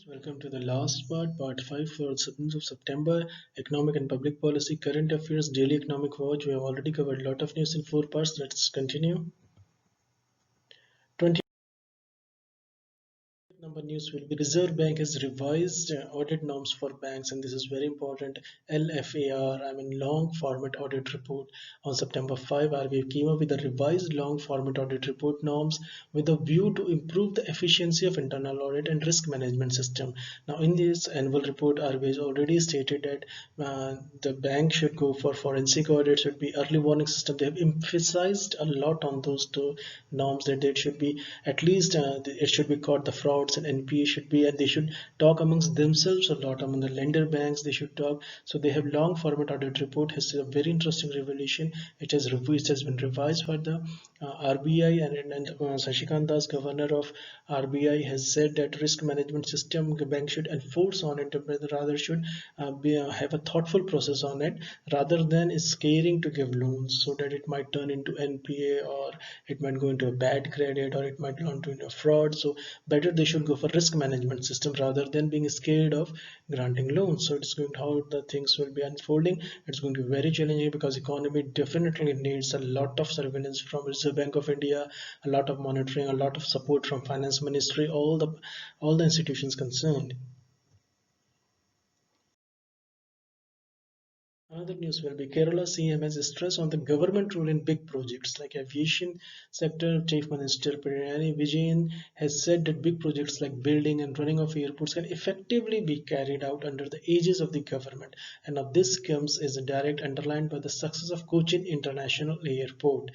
Welcome to the last part 5 for 7th of September, Economic and Public Policy, Current Affairs, Daily Economic Watch. We have already covered a lot of news in 4 parts. Let's continue. 20 number news will be Reserve Bank has revised audit norms for banks, and this is very important. LFAR, long format audit report. On September 5, RBI came up with a revised long format audit report norms with a view to improve the efficiency of internal audit and risk management system. Now, in this annual report, RBI has already stated that the bank should go for forensic audit, should be early warning system. They have emphasized a lot on those two norms, that it should be at least it should be caught the frauds, and NPA should be, and they should talk amongst themselves a lot among the lender banks. They should talk. So they have long format audit report has a very interesting revelation. It has been revised for the RBI, and Sashikant Das, governor of RBI, has said that risk management system the bank should enforce on it, but rather should have a thoughtful process on it, rather than scaring to give loans, so that it might turn into NPA, or it might go into a bad credit, or it might turn into a fraud. So better they should go for risk management system rather than being scared of granting loans. So it's going to, how the things will be unfolding. It's going to be very challenging, because economy definitely needs a lot of surveillance from Reserve Bank of India, a lot of monitoring, a lot of support from Finance Ministry, all the institutions concerned. Another news will be Kerala CM has stress on the government role in big projects like aviation sector. Chief Minister Pinarayi Vijayan has said that big projects like building and running of airports can effectively be carried out under the aegis of the government. And now this comes as a direct underlined by the success of Cochin International Airport.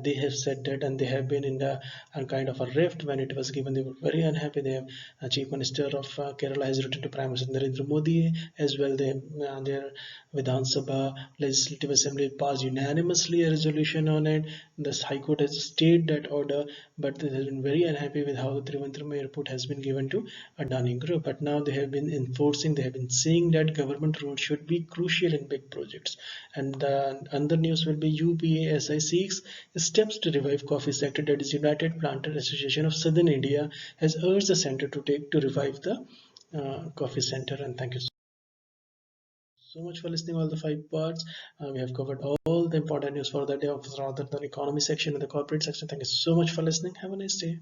They have said that, and they have been in a kind of a rift when it was given. They were very unhappy. They have Chief Minister of Kerala has written to Prime Minister Narendra Modi as well. Their Vidhan Sabha Legislative Assembly passed unanimously a resolution on it. The High Court has stayed that order, but they have been very unhappy with how the Trivandrum Airport has been given to Adani Group. But now they have been enforcing, they have been saying that government role should be crucial in big projects. And the other news will be UPASI seeks steps to revive coffee sector. That is United Planter Association of Southern India has urged the center to revive the coffee center. And thank you so much for listening all the 5 parts. We have covered all the important news for the day of rather than economy section and the corporate section. Thank you so much for listening. Have a nice day.